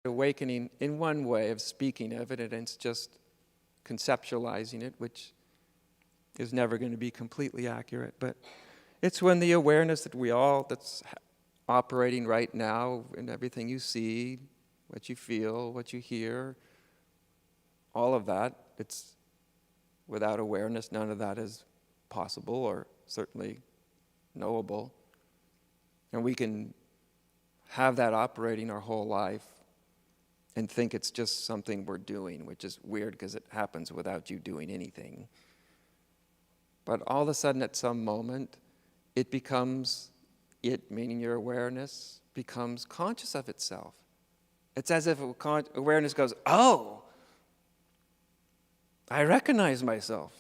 awakening in one way of speaking of it, and it's just conceptualizing it, which is never going to be completely accurate. But it's when the awareness that's operating right now in everything you see, what you feel, what you hear, all of that, it's without awareness, none of that is possible or certainly knowable. And we can have that operating our whole life and think it's just something we're doing, which is weird because it happens without you doing anything. But all of a sudden at some moment, it becomes, meaning your awareness, becomes conscious of itself. It's as if awareness goes, oh, I recognize myself.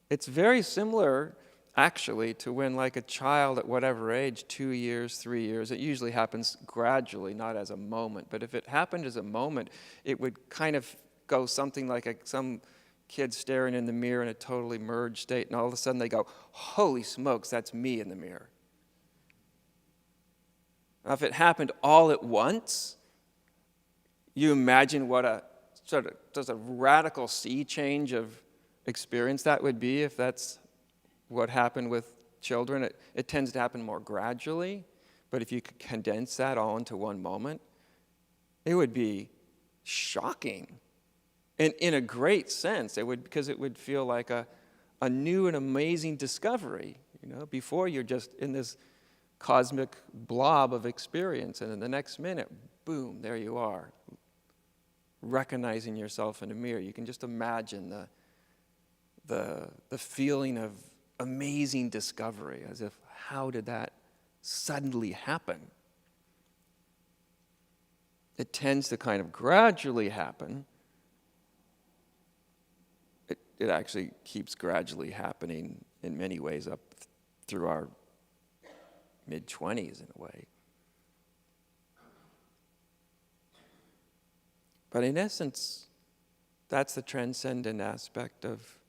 It's very similar, actually, to when like a child at whatever age, 2 years, 3 years, it usually happens gradually, not as a moment. But if it happened as a moment, it would kind of go something like some kid staring in the mirror in a totally merged state, and all of a sudden they go, holy smokes, that's me in the mirror. Now, if it happened all at once, you imagine what a sort of just a radical sea change of experience that would be if that's what happened with children. It tends to happen more gradually, but if you could condense that all into one moment, it would be shocking. And in a great sense, because it would feel like a new and amazing discovery. Before you're just in this cosmic blob of experience, and in the next minute, boom, there you are, recognizing yourself in a mirror. You can just imagine the feeling of amazing discovery, as if, how did that suddenly happen? It tends to kind of gradually happen. It actually keeps gradually happening in many ways up through our mid-20s in a way. But in essence, that's the transcendent aspect of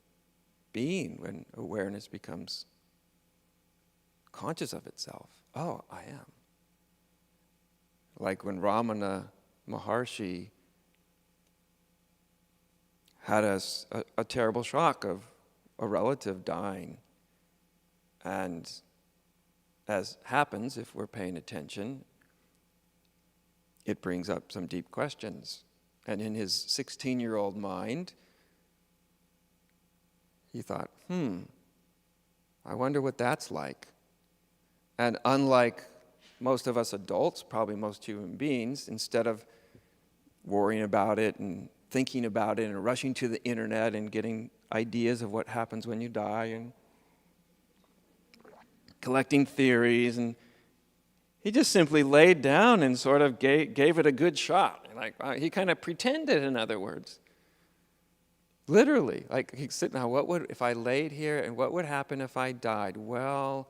being when awareness becomes conscious of itself. Oh, I am. Like when Ramana Maharshi had a terrible shock of a relative dying. And as happens, if we're paying attention, it brings up some deep questions. And in his 16-year-old mind, he thought, I wonder what that's like. And unlike most of us adults, probably most human beings, instead of worrying about it and thinking about it and rushing to the internet and getting ideas of what happens when you die and collecting theories, and he just simply laid down and sort of gave it a good shot. He kind of pretended, in other words. Literally, like he'd sit now, if I laid here, and what would happen if I died? Well,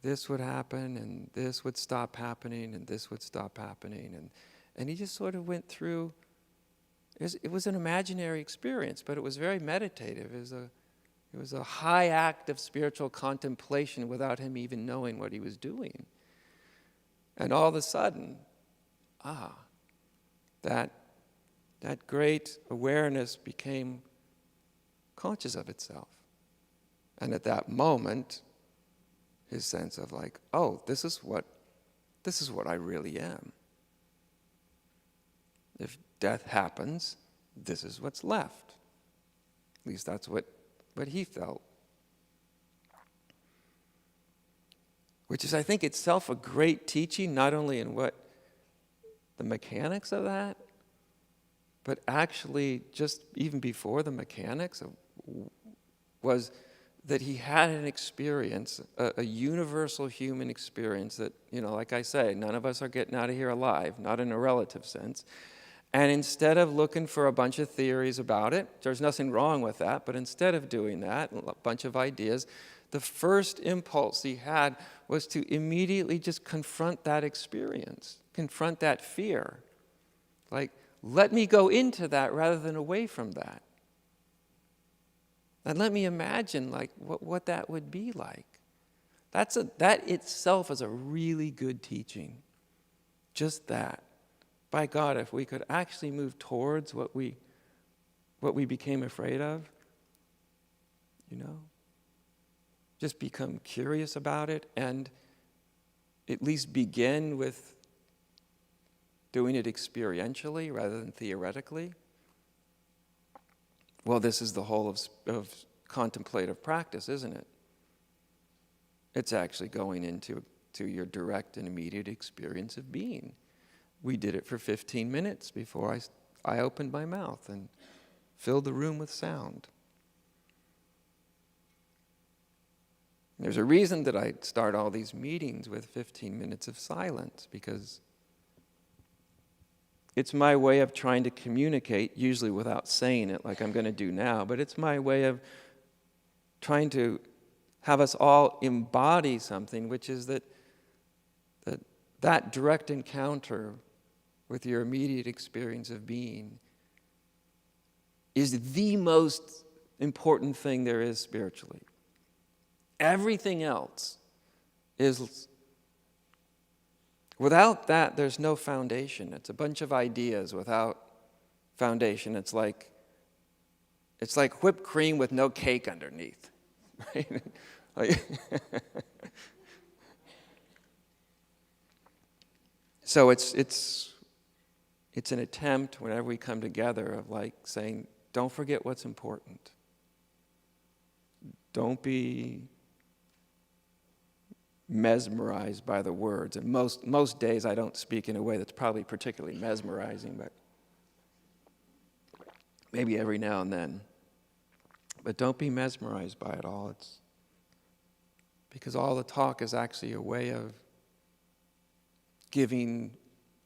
this would happen, and this would stop happening, and this would stop happening. And he just sort of went through. It was an imaginary experience, but it was very meditative. It was a high act of spiritual contemplation without him even knowing what he was doing. And all of a sudden, that great awareness became conscious of itself. And at that moment, his sense of like, oh, this is what I really am. If death happens, this is what's left. At least that's what he felt. Which is, I think, itself a great teaching, not only in what the mechanics of that, but actually just even before the mechanics was that he had an experience, a universal human experience that, like I say, none of us are getting out of here alive, not in a relative sense. And instead of looking for a bunch of theories about it, there's nothing wrong with that, but instead of doing that, a bunch of ideas, the first impulse he had was to immediately just confront that experience, confront that fear. Like, let me go into that rather than away from that. And let me imagine like what that would be like. That itself is a really good teaching. Just that. by God, if we could actually move towards what we became afraid of, just become curious about it and at least begin with doing it experientially rather than theoretically. Well, this is the whole of contemplative practice, isn't it? It's actually going into your direct and immediate experience of being. We did it for 15 minutes before I opened my mouth and filled the room with sound. There's a reason that I start all these meetings with 15 minutes of silence, because it's my way of trying to communicate, usually without saying it like I'm going to do now, but it's my way of trying to have us all embody something, which is that direct encounter with your immediate experience of being is the most important thing there is spiritually. Everything else is, without that, there's no foundation. It's a bunch of ideas without foundation. It's like whipped cream with no cake underneath. Right? So it's an attempt whenever we come together of saying, don't forget what's important. Don't be mesmerized by the words. And most days I don't speak in a way that's probably particularly mesmerizing, but maybe every now and then. But don't be mesmerized by it all. It's because all the talk is actually a way of giving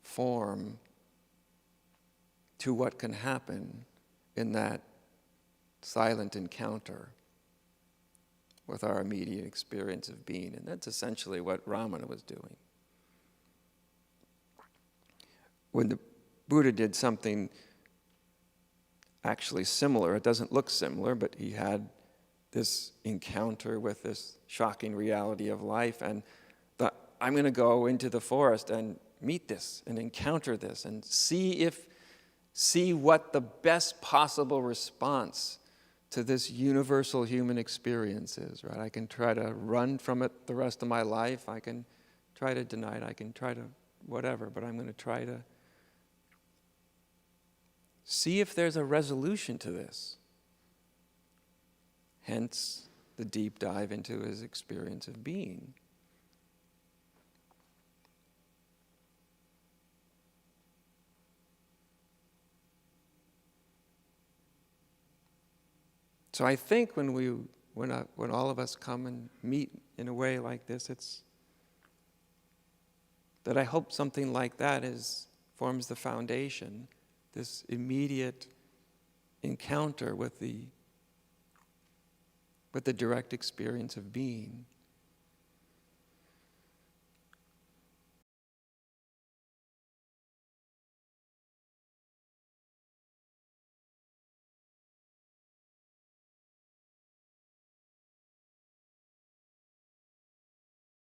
form to what can happen in that silent encounter with our immediate experience of being. And that's essentially what Ramana was doing. When the Buddha did something actually similar, it doesn't look similar, but he had this encounter with this shocking reality of life, and thought, I'm going to go into the forest and meet this and encounter this and see what the best possible response to this universal human experience is, right? I can try to run from it the rest of my life. I can try to deny it. I can try to whatever, but I'm going to try to see if there's a resolution to this. Hence, the deep dive into his experience of being. So I think when all of us come and meet in a way like this, it's that I hope something like that forms the foundation, this immediate encounter with the direct experience of being.